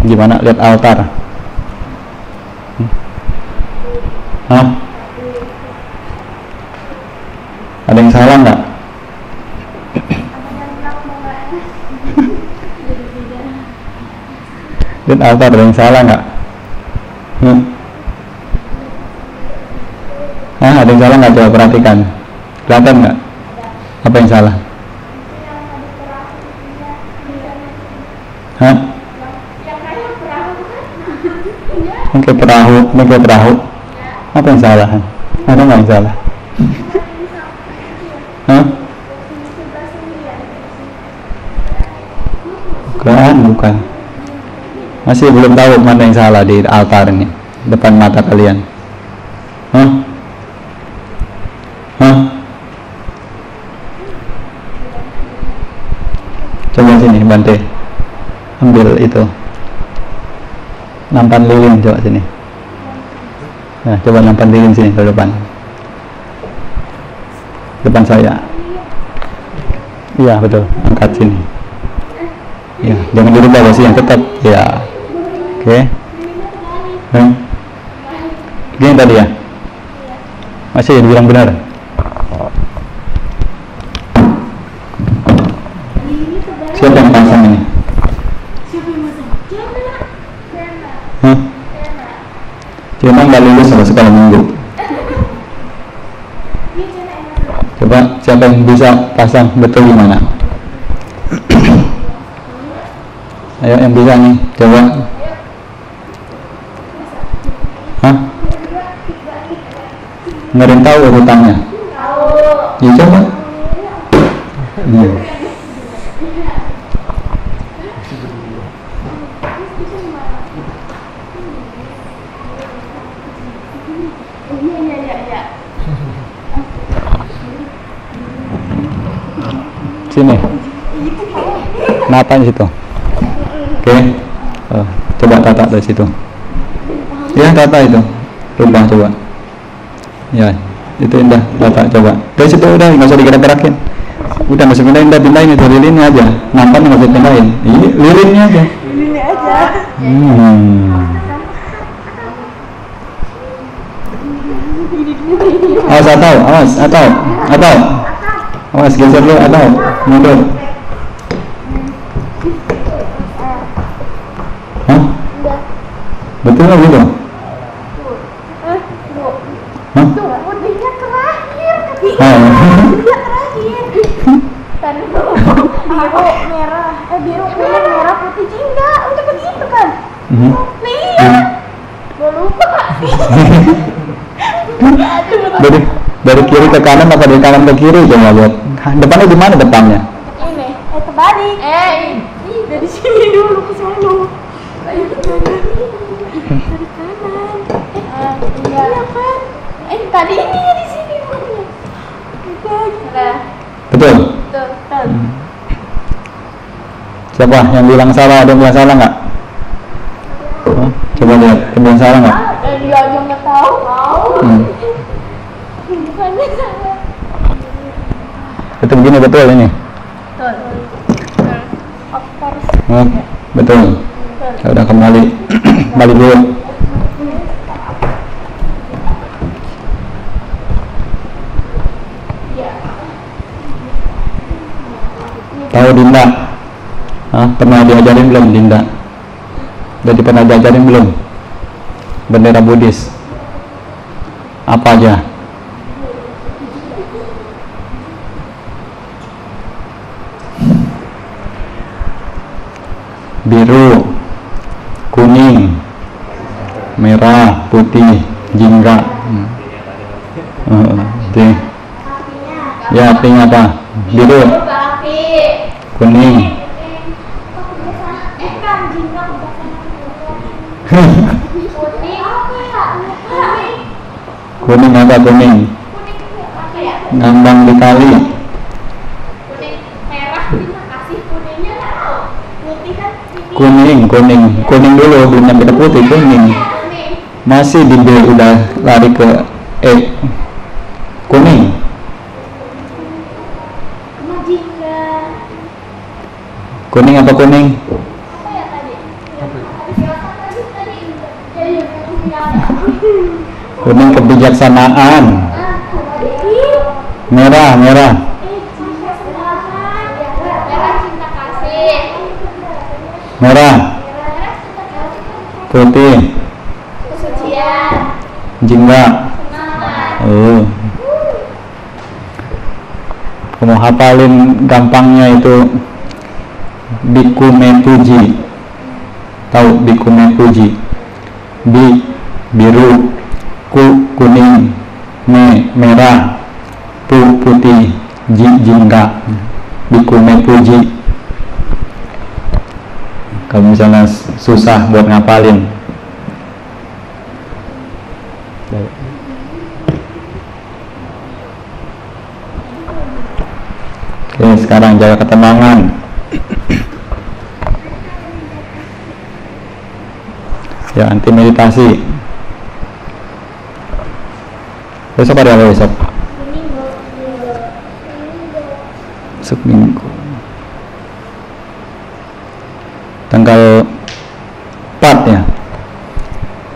Gimana lihat altar? Hah? Ada yang salah nggak? Lihat altar, ada yang salah nggak? Hah? Ada yang salah nggak? Coba perhatikan. Kelihatan nggak? Apa yang salah? Hah? Kayak perahu, ini kayak perahu. Apa yang salah? Ada nggak yang salah? Hah? Bukan. Masih belum tahu mana yang salah di altar ini, depan mata kalian. Hah? Hah? Coba sini, Bante. Ambil itu. Nampan lilin, coba sini. Nah, coba nampan lilin sini ke depan. Depan saya. Iya, betul. Angkat sini. Ya, jangan dirubah sih yang tetap. Ya. Oke. Gini tadi ya. Masih dibilang benar. Siapa yang pasang ini? Cuma nggak lulus sama sekolah minggu. Coba siapa yang bisa pasang betul gimana? Ayo yang bisa nih, coba. Hah? Ngerin tahu urutannya? Ya coba. Sini. Kenapa di situ? Oke. Coba tata dari situ. Ya, tata itu. Rubah coba. Ya, itu indah. Tata coba. Dari situ udah, nggak usah digerak-gerakin. Udah nggak usah pindahin itu lilinnya aja. Nampan nggak usah pindahin. Iya, lilinnya aja. Lilinnya aja. Awas geser dulu atau mundur. Hah? Betul nggak gitu? Hah? Putihnya terakhir. Putihnya terakhir. Biru merah, biru kuning merah putih jingga, udah begitu kan? Iya. Gue lupa. Dari kiri ke kanan apa dari kanan ke kiri coba lihat. Depannya di mana depannya? Ini, terbalik. Dari sini dulu ke sono. Dari kanan. Iya kan? Tadi ini di sini. Betul. Siapa yang bilang salah? Ada yang bilang salah nggak? Coba lihat, yang bilang salah nggak? Dia aja nggak tahu. Bukannya salah. Itu begini betul ini. Betul. Ya udah kembali dulu. Tahu Dinda? Pernah diajarin belum Dinda? Udah pernah diajarin belum? Bendera Buddhis. Apa aja? Biru, kuning, merah, putih, jingga. Ya, artinya apa? Biru, kuning. Kuning apa kuning? Ngambang di kali. Kuning dulu, belum sampai ke putih, kuning. Masih di B udah lari ke E. Kuning. Kuning apa kuning? Kuning kebijaksanaan. Merah, merah. Merah. Putih. Jingga. Oh. Kamu hafalin gampangnya itu Biku Mepuji. Tahu Biku Mepuji? Bi biru, ku kuning, me merah, pu putih, jingga. Biku Mepuji. Kalau misalnya susah buat ngapalin, oke, sekarang jaga ketenangan. Ya, anti meditasi. Besok ada apa besok? Besok Minggu. Tanggal 4 ya?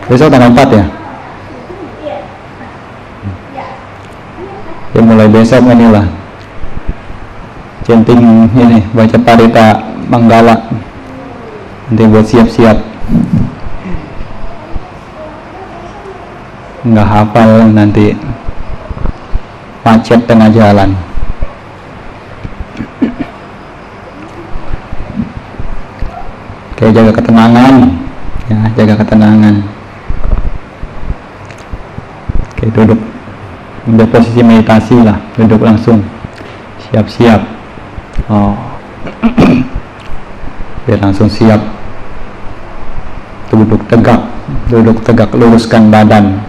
Besok tanggal 4 ya? Ya mulai besok inilah centing ini, baca Parita Manggala. Nanti buat siap-siap. Nggak hafal nanti macet tengah jalan. Oke, jaga ketenangan ya, jaga ketenangan. Oke, duduk, udah posisi meditasi lah, duduk langsung, siap-siap. Oh, biar langsung siap. Duduk tegak, luruskan badan.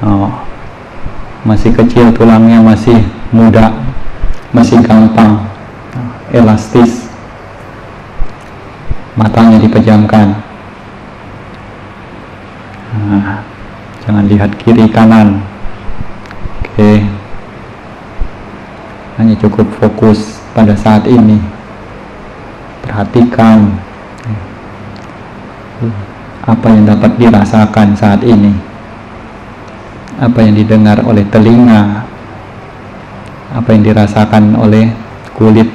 Oh, masih kecil tulangnya, masih muda, masih gampang, elastis. Matanya dipejamkan. Nah, jangan lihat kiri kanan. Oke, hanya cukup fokus pada saat ini. Perhatikan apa yang dapat dirasakan saat ini, apa yang didengar oleh telinga, apa yang dirasakan oleh kulit.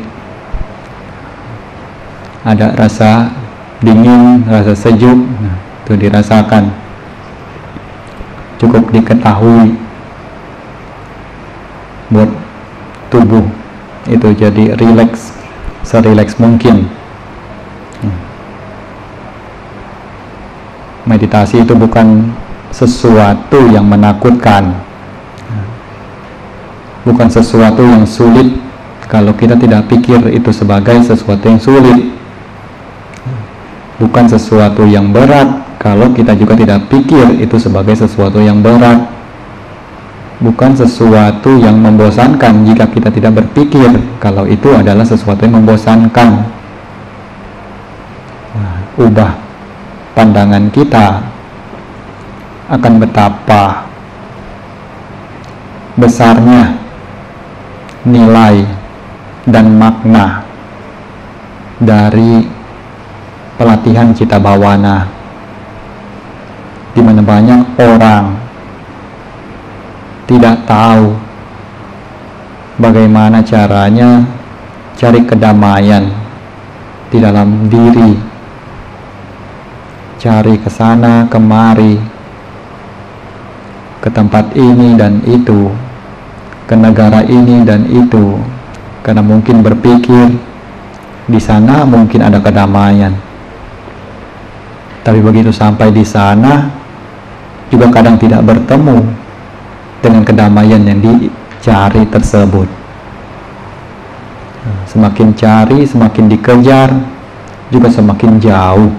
Ada rasa dingin, rasa sejuk, nah, itu dirasakan. Cukup diketahui buat tubuh itu jadi rileks, serileks mungkin. Meditasi itu bukan sesuatu yang menakutkan, bukan sesuatu yang sulit kalau kita tidak pikir itu sebagai sesuatu yang sulit, bukan sesuatu yang berat kalau kita juga tidak pikir itu sebagai sesuatu yang berat, bukan sesuatu yang membosankan jika kita tidak berpikir kalau itu adalah sesuatu yang membosankan. Nah, ubah pandangan kita akan betapa besarnya nilai dan makna dari pelatihan Citta Bhavana, di mana banyak orang tidak tahu bagaimana caranya cari kedamaian di dalam diri, cari ke sana kemari, ke tempat ini dan itu, ke negara ini dan itu, karena mungkin berpikir di sana mungkin ada kedamaian. Tapi begitu sampai di sana juga kadang tidak bertemu dengan kedamaian yang dicari tersebut. Semakin cari, semakin dikejar, juga semakin jauh,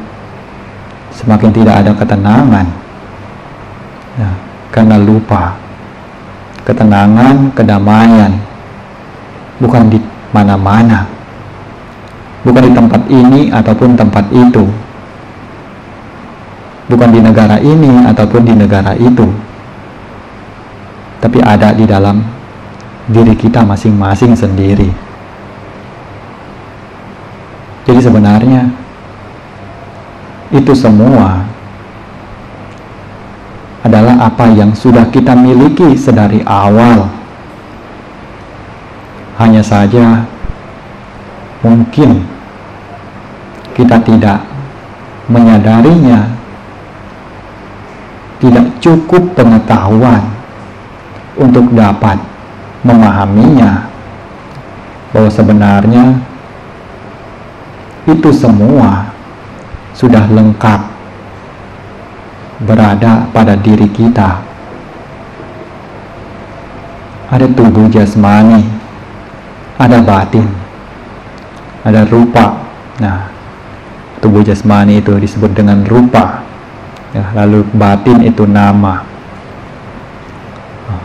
semakin tidak ada ketenangan. Ya, karena lupa ketenangan, kedamaian bukan di mana-mana, bukan di tempat ini ataupun tempat itu, bukan di negara ini ataupun di negara itu, tapi ada di dalam diri kita masing-masing sendiri. Jadi sebenarnya itu semua adalah apa yang sudah kita miliki sedari awal. Hanya saja mungkin kita tidak menyadarinya, tidak cukup pengetahuan untuk dapat memahaminya, bahwa sebenarnya itu semua sudah lengkap berada pada diri kita. Ada tubuh jasmani, ada batin, ada rupa. Nah, tubuh jasmani itu disebut dengan rupa, ya, lalu batin itu nama.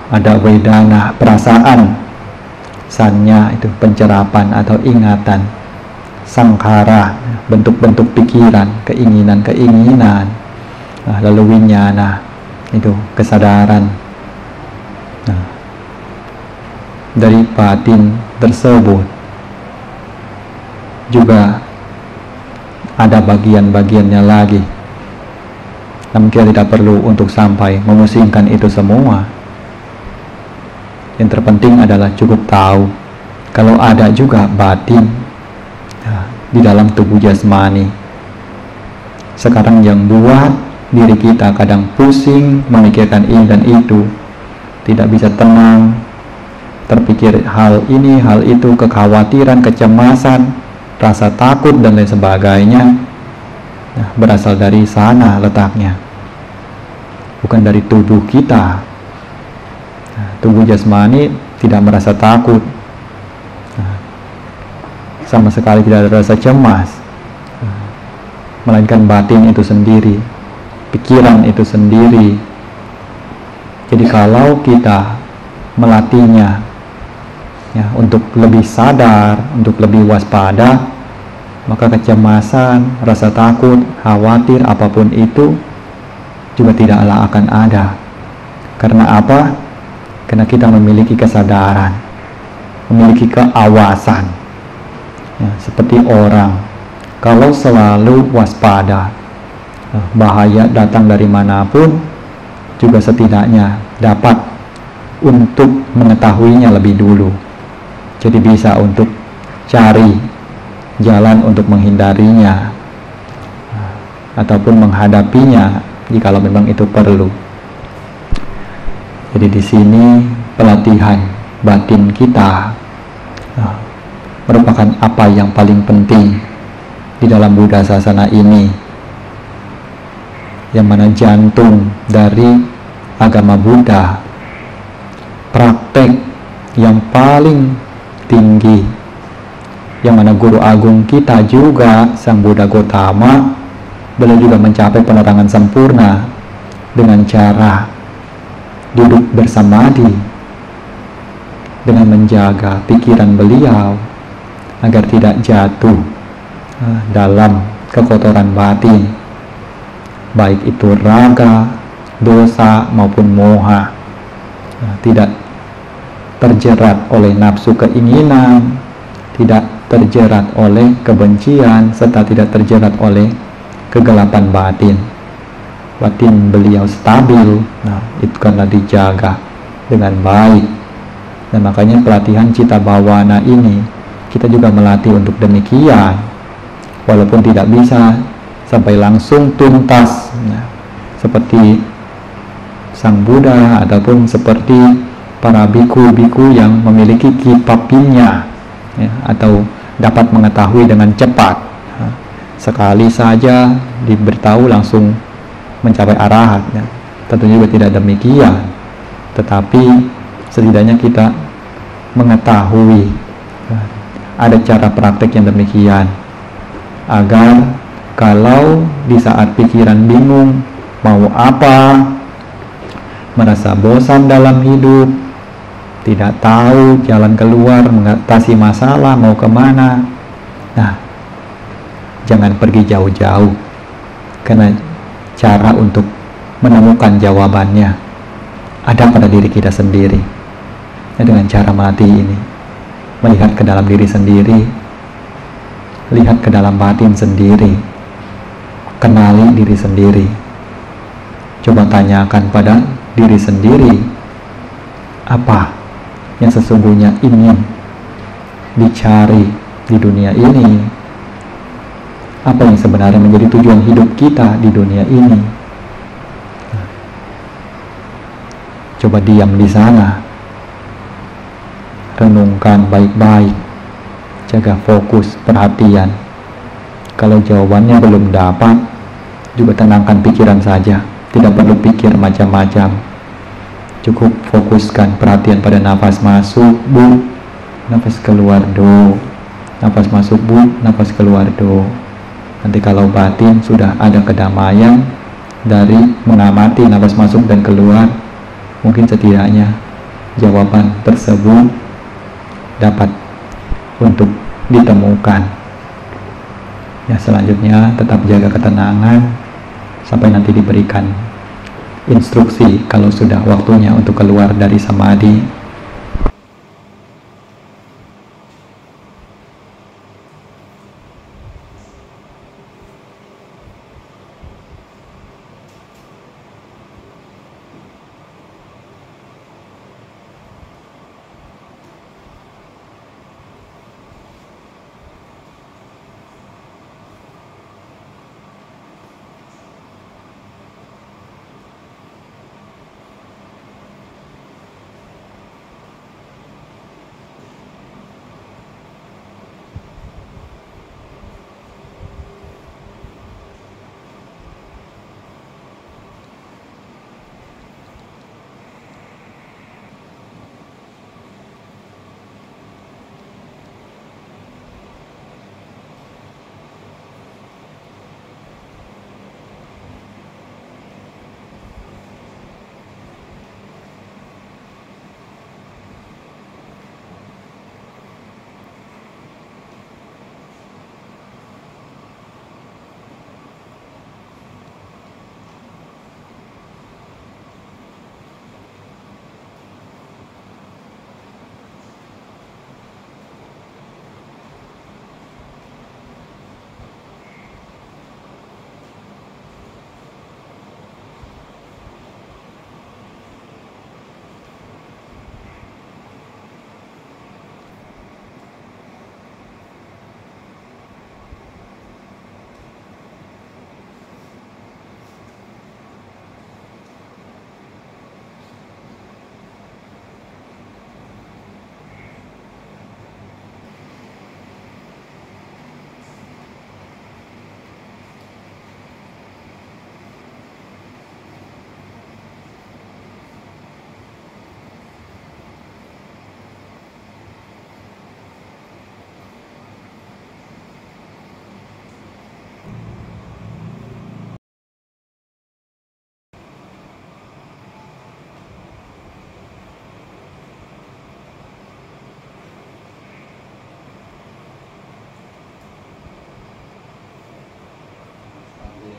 Ada wedana, perasaan, sanya itu pencerapan atau ingatan, sangkara, bentuk-bentuk pikiran, keinginan-keinginan. Nah, lalu winyana itu kesadaran. Nah, dari batin tersebut juga ada bagian-bagiannya lagi. Namun kita tidak perlu untuk sampai memusingkan itu semua. Yang terpenting adalah cukup tahu kalau ada juga batin di dalam tubuh jasmani. Sekarang yang buat diri kita kadang pusing memikirkan ini dan itu, tidak bisa tenang, terpikir hal ini, hal itu, kekhawatiran, kecemasan, rasa takut dan lain sebagainya. Nah, berasal dari sana letaknya, bukan dari tubuh kita. Nah, tubuh jasmani tidak merasa takut, sama sekali tidak ada rasa cemas, melainkan batin itu sendiri, pikiran itu sendiri. Jadi kalau kita melatihnya, ya, untuk lebih sadar, untuk lebih waspada, maka kecemasan, rasa takut, khawatir, apapun itu juga tidaklah akan ada. Karena apa? Karena kita memiliki kesadaran, memiliki keawasan, ya, seperti orang kalau selalu waspada, bahaya datang dari manapun juga setidaknya dapat untuk mengetahuinya lebih dulu. Jadi bisa untuk cari jalan untuk menghindarinya ataupun menghadapinya jikalau memang itu perlu. Jadi di sini pelatihan batin kita merupakan apa yang paling penting di dalam Buddha Sasana ini, yang mana jantung dari agama Buddha, praktek yang paling tinggi, yang mana guru agung kita juga Sang Buddha Gautama, beliau juga mencapai penerangan sempurna dengan cara duduk bersamadhi, dengan menjaga pikiran beliau agar tidak jatuh dalam kekotoran batin, baik itu raga, dosa maupun moha. Tidak terjerat oleh nafsu keinginan, tidak terjerat oleh kebencian, serta tidak terjerat oleh kegelapan batin. Batin beliau stabil, nah itu karena dijaga dengan baik. Dan makanya pelatihan Cita Bawana ini kita juga melatih untuk demikian, walaupun tidak bisa sampai langsung tuntas, nah, seperti Sang Buddha ataupun seperti para biku-biku yang memiliki kipapinya, ya, atau dapat mengetahui dengan cepat. Nah, sekali saja diberitahu langsung mencapai arahat, ya. Tentunya juga tidak demikian, tetapi setidaknya kita mengetahui ada cara praktek yang demikian, agar kalau di saat pikiran bingung mau apa, merasa bosan dalam hidup, tidak tahu jalan keluar, mengatasi masalah, mau kemana, nah jangan pergi jauh-jauh, karena cara untuk menemukan jawabannya ada pada diri kita sendiri. Dengan cara melatih ini, melihat ke dalam diri sendiri, lihat ke dalam batin sendiri, kenali diri sendiri. Coba tanyakan pada diri sendiri, apa yang sesungguhnya ingin dicari di dunia ini? Apa yang sebenarnya menjadi tujuan hidup kita di dunia ini? Coba diam di sana, renungkan baik-baik, jaga fokus perhatian. Kalau jawabannya belum dapat, juga tenangkan pikiran saja, tidak perlu pikir macam-macam. Cukup fokuskan perhatian pada nafas masuk, bu, nafas keluar, do, nafas masuk, bu, nafas keluar, do. Nanti kalau batin sudah ada kedamaian dari mengamati nafas masuk dan keluar, mungkin setidaknya jawaban tersebut dapat untuk ditemukan. Ya, selanjutnya tetap jaga ketenangan sampai nanti diberikan instruksi kalau sudah waktunya untuk keluar dari samadhi.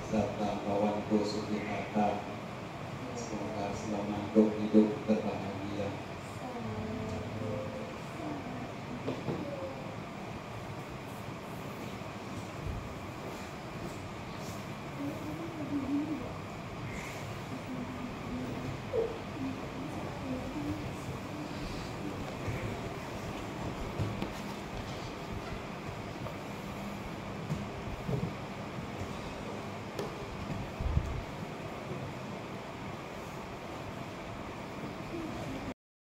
Serta kawanku Sukihata, semoga selama hidup